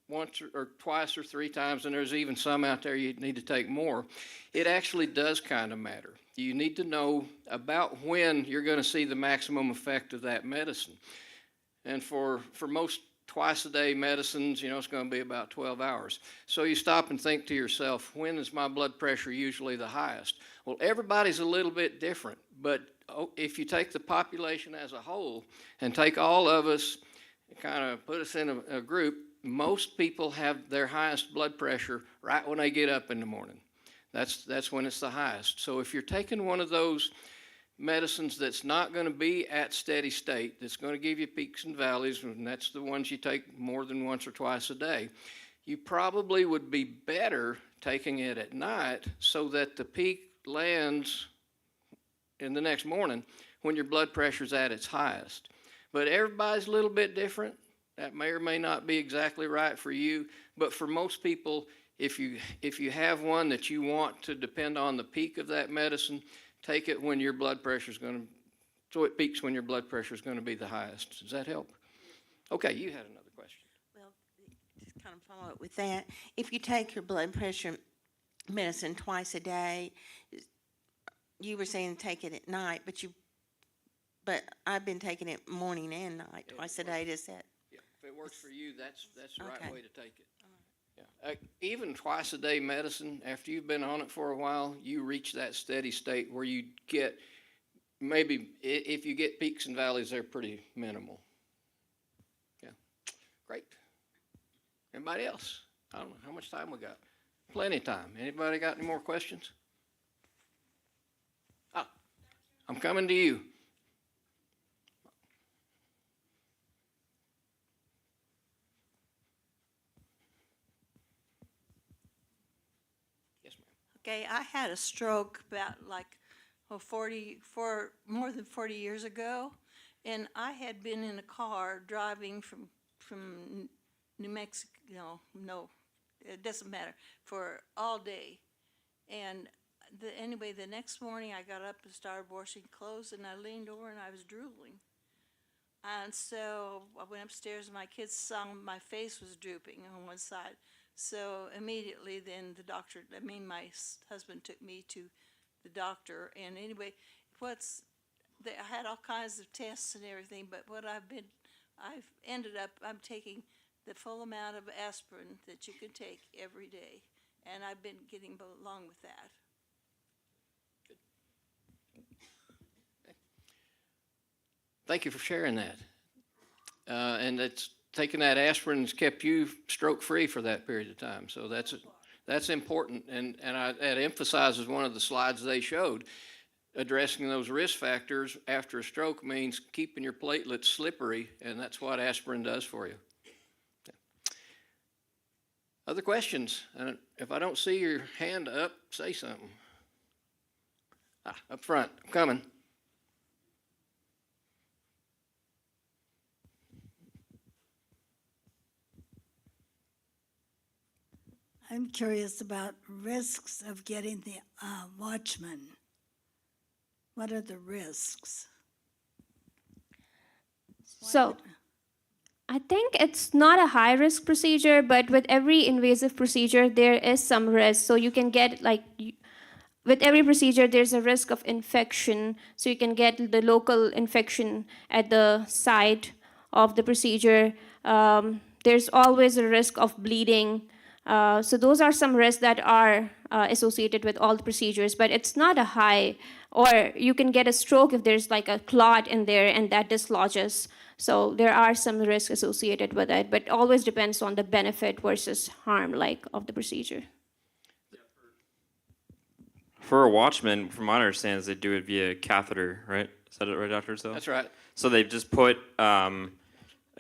once or twice or 3 times, and there's even some out there you need to take more, it actually does kind of matter. You need to know about when you're going to see the maximum effect of that medicine. And for most twice-a-day medicines, it's going to be about 12 hours. So you stop and think to yourself, when is my blood pressure usually the highest? Well, everybody's a little bit different, but if you take the population as a whole and take all of us, kind of put us in a group, most people have their highest blood pressure right when they get up in the morning. That's when it's the highest. So if you're taking one of those medicines that's not going to be at steady state, that's going to give you peaks and valleys, and that's the ones you take more than once or twice a day, you probably would be better taking it at night so that the peak lands in the next morning when your blood pressure's at its highest. But everybody's a little bit different. That may or may not be exactly right for you, but for most people, if you have one that you want to depend on the peak of that medicine, take it when your blood pressure is going to, so it peaks when your blood pressure is going to be the highest. Does that help? Okay, you had another question. Well, just kind of follow up with that. If you take your blood pressure medicine twice a day, you were saying take it at night, but I've been taking it morning and night, twice a day. Does that? Yeah, if it works for you, that's the Okay. right way to take it. Yeah. Even twice a day medicine, after you've been on it for a while, you reach that steady state where you get, maybe if you get peaks and valleys, they're pretty minimal. Yeah, great. Anybody else? I don't know, how much time we got? Plenty of time. Anybody got any more questions? Ah, I'm coming to you. Okay, I had a stroke about more than 40 years ago, and I had been in a car driving from New Mexico, no, it doesn't matter, for all day. And anyway, the next morning I got up and started washing clothes, and I leaned over and I was drooling. And so I went upstairs and my kids saw my face was drooping on one side. So immediately then my husband took me to the doctor, and anyway, I had all kinds of tests and everything, but I'm taking the full amount of aspirin that you can take every day, and I've been getting along with that. Thank you for sharing that. And taking that aspirin has kept you stroke-free for that period of time. So that's important. And that emphasizes one of the slides they showed. Addressing those risk factors after a stroke means keeping your platelets slippery, and that's what aspirin does for you. Other questions? If I don't see your hand up, say something. Up front, I'm coming. I'm curious about risks of getting the Watchman. What are the risks? So I think it's not a high risk procedure, but with every invasive procedure, there is some risk. So you can get with every procedure, there's a risk of infection. So you can get the local infection at the site of the procedure. There's always a risk of bleeding. So those are some risks that are associated with all the procedures, but it's not a high, or you can get a stroke if there's like a clot in there and that dislodges. So there are some risks associated with it, but always depends on the benefit versus harm, like, of the procedure. For a watchman, from my understanding, is they do it via catheter, right? Is that it, right, Dr. Zell? That's right. So they've just put a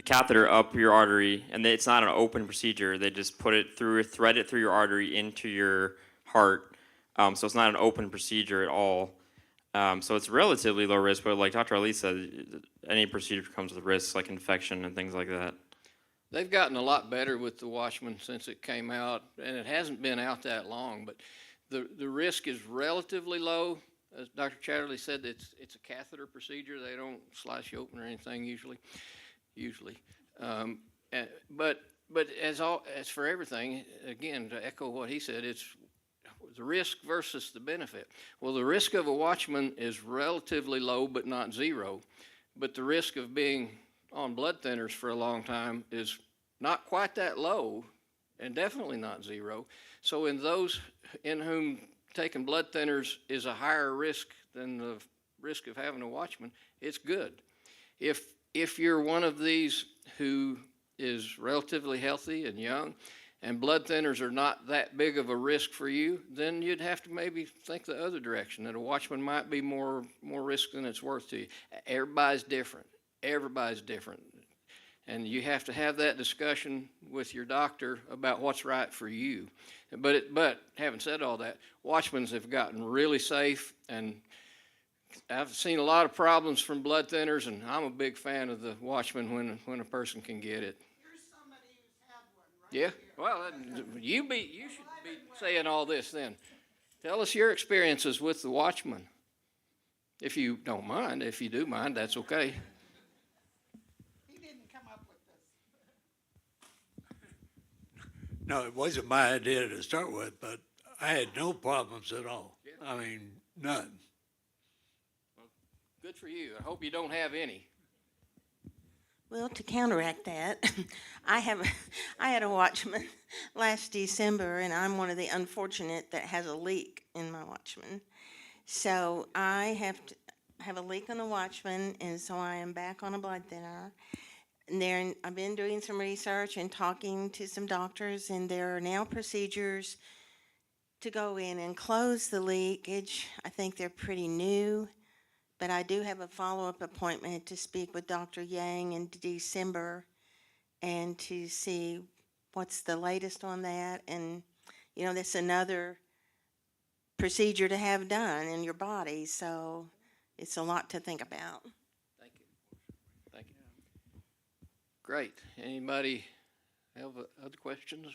catheter up your artery, and it's not an open procedure. They just put it through, thread it through your artery into your heart. So it's not an open procedure at all. So it's relatively low risk, but like Dr. Ali said, any procedure comes with risks like infection and things like that. They've gotten a lot better with the Watchman since it came out, and it hasn't been out that long, but the risk is relatively low. As Dr. Chatterley said, it's a catheter procedure. They don't slice you open or anything usually. But as for everything, again, to echo what he said, it's the risk versus the benefit. Well, the risk of a Watchman is relatively low, but not zero. But the risk of being on blood thinners for a long time is not quite that low, and definitely not zero. So in those in whom taking blood thinners is a higher risk than the risk of having a Watchman, it's good. If you're one of these who is relatively healthy and young, and blood thinners are not that big of a risk for you, then you'd have to maybe think the other direction, that a Watchman might be more risk than it's worth to you. Everybody's different. Everybody's different. And you have to have that discussion with your doctor about what's right for you. But having said all that, Watchmans have gotten really safe, and I've seen a lot of problems from blood thinners, and I'm a big fan of the Watchman when a person can get it. Here's somebody who's had one, right? Yeah, well, you should be saying all this then. Tell us your experiences with the Watchman. If you don't mind, if you do mind, that's okay. He didn't come up with this. No, it wasn't my idea to start with, but I had no problems at all. I mean, none. Good for you. I hope you don't have any. Well, to counteract that, I had a Watchman last December, and I'm one of the unfortunate that has a leak in my Watchman. So I have a leak on the Watchman, and so I am back on a blood thinner. And I've been doing some research and talking to some doctors, and there are now procedures to go in and close the leakage. I think they're pretty new. But I do have a follow-up appointment to speak with Dr. Yang in December and to see what's the latest on that. And, that's another procedure to have done in your body, so it's a lot to think about. Thank you. Thank you. Great. Anybody have other questions?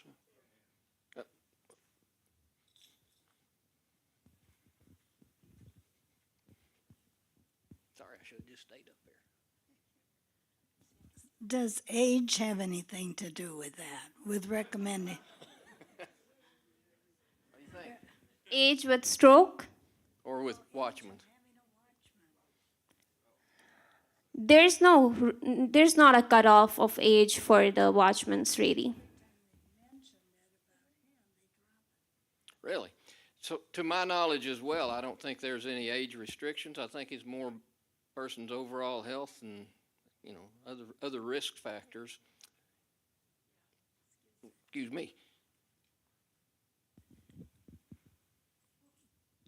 Sorry, I should have just stayed up there. Does age have anything to do with that, with recommending? What do you think? Age with stroke, Or with Watchmen? there's not a cutoff of age for the Watchmans, really. Really? So to my knowledge as well, I don't think there's any age restrictions. I think it's more person's overall health and, other risk factors. Excuse me.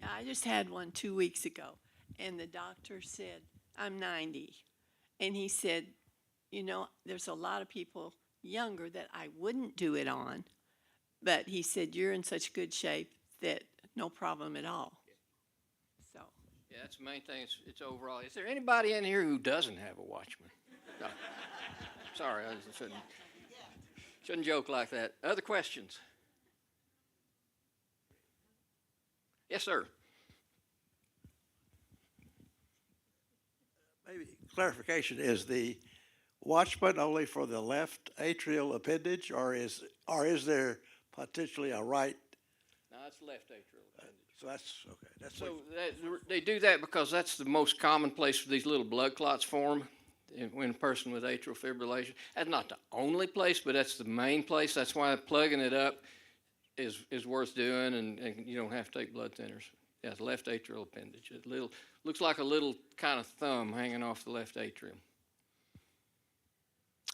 I just had one 2 weeks ago, and the doctor said, I'm 90. And he said, there's a lot of people younger that I wouldn't do it on, but he said, you're in such good shape that no problem at all. So. Yeah, that's the main thing. It's overall. Is there anybody in here who doesn't have a Watchman? No. Sorry, I shouldn't joke like that. Other questions? Yes, sir. Maybe clarification, is the Watchman only for the left atrial appendage, or is there potentially a right? No, it's left atrial appendage. So that's, okay. That's So they do that because that's the most common place where these little blood clots form when a person with atrial fibrillation. That's not the only place, but that's the main place. That's why plugging it up is worth doing, and you don't have to take blood thinners. Yeah, it's left atrial appendage. It looks like a little kind of thumb hanging off the left atrium.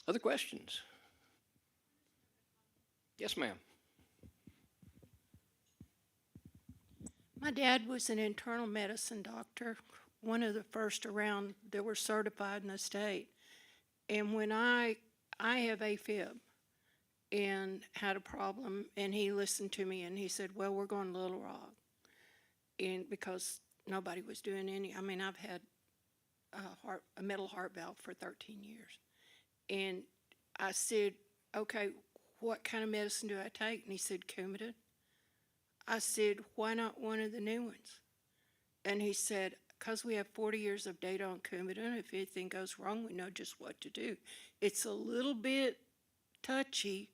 Other questions? Yes, ma'am. My dad was an internal medicine doctor, one of the first around that were certified in the state. And when I have AFib and had a problem, and he listened to me and he said, well, we're going to Little Rock. And because nobody was doing I mean, I've had a metal heart valve for 13 years. And I said, okay, what kind of medicine do I take? And he said, Coumadin. I said, why not one of the new ones? And he said, because we have 40 years of data on Coumadin, if anything goes wrong, we know just what to do. It's a little bit touchy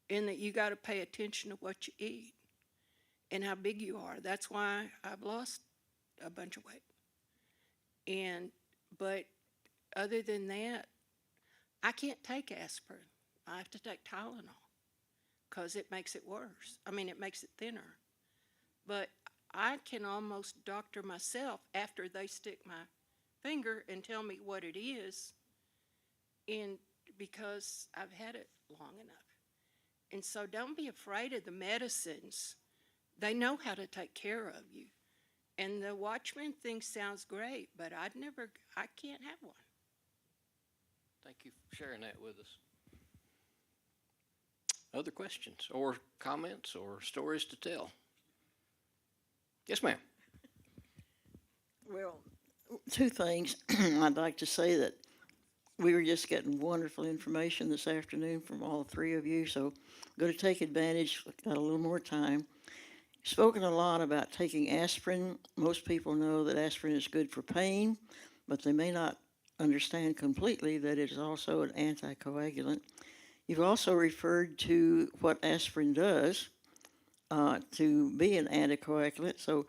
in that you got to pay attention to what you eat and how big you are. That's why I've lost a bunch of weight. But other than that, I can't take aspirin. I have to take Tylenol because it makes it worse. I mean, it makes it thinner. But I can almost doctor myself after they stick my finger and tell me what it is, and because I've had it long enough. And so don't be afraid of the medicines. They know how to take care of you. And the Watchman thing sounds great, but I can't have one. Thank you for sharing that with us. Other questions or comments or stories to tell? Yes, ma'am. Well, two things. I'd like to say that we were just getting wonderful information this afternoon from all three of you, so I'm going to take advantage. Got a little more time. Spoken a lot about taking aspirin. Most people know that aspirin is good for pain, but they may not understand completely that it is also an anticoagulant. You've also referred to what aspirin does to be an anticoagulant, so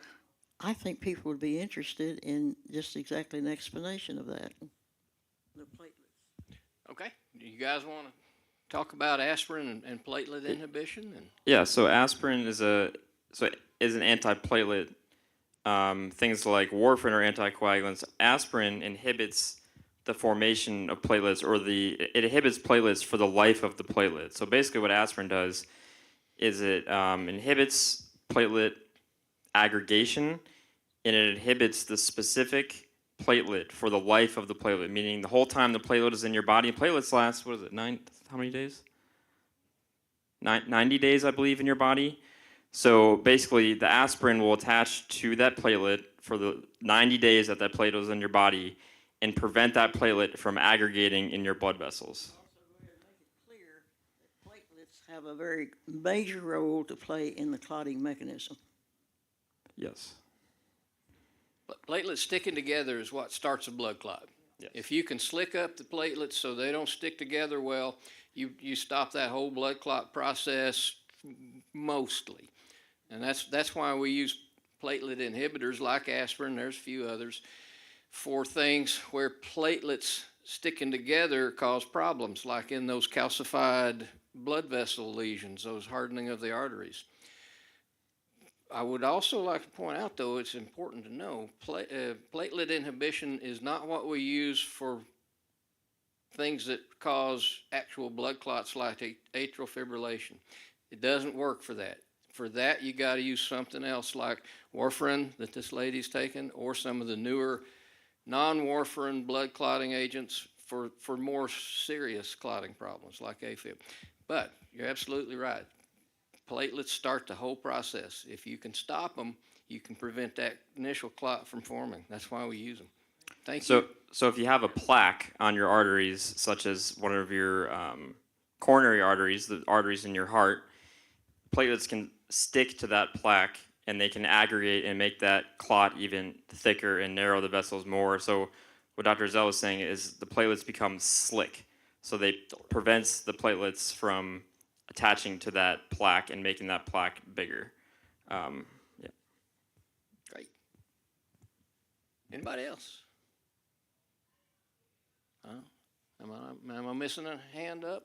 I think people would be interested in just exactly an explanation of that. The platelets. Okay. Do you guys want to talk about aspirin and platelet inhibition? Yeah, so aspirin is an antiplatelet. Things like warfarin are anticoagulants. Aspirin inhibits the formation of platelets, or it inhibits platelets for the life of the platelet. So basically what aspirin does is it inhibits platelet aggregation, and it inhibits the specific platelet for the life of the platelet, meaning the whole time the platelet is in your body. Platelets last, what is it, how many days? 90 days, I believe, in your body. So basically, the aspirin will attach to that platelet for the 90 days that platelet is in your body and prevent that platelet from aggregating in your blood vessels. Also, we're going to make it clear that platelets have a very major role to play in the clotting mechanism. Yes. But platelets sticking together is what starts a blood clot. Yes. If you can slick up the platelets so they don't stick together well, you stop that whole blood clot process mostly. And that's why we use platelet inhibitors like aspirin, there's a few others, for things where platelets sticking together cause problems, like in those calcified blood vessel lesions, those hardening of the arteries. I would also like to point out, though, it's important to know, platelet inhibition is not what we use for things that cause actual blood clots like atrial fibrillation. It doesn't work for that. For that, you got to use something else like warfarin that this lady's taken, or some of the newer non-warfarin blood clotting agents for more serious clotting problems like AFib. But you're absolutely right. Platelets start the whole process. If you can stop them, you can prevent that initial clot from forming. That's why we use them. Thank you. So if you have a plaque on your arteries, such as one of your coronary arteries, the arteries in your heart, platelets can stick to that plaque and they can aggregate and make that clot even thicker and narrow the vessels more. So what Dr. Zell was saying is the platelets become slick. So they prevents the platelets from attaching to that plaque and making that plaque bigger. Yeah. Great. Anybody else? Am I missing a hand up?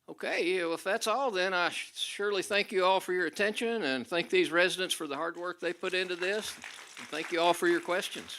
Okay, well, if that's all, then I surely thank you all for your attention and thank these residents for the hard work they put into this. And thank you all for your questions.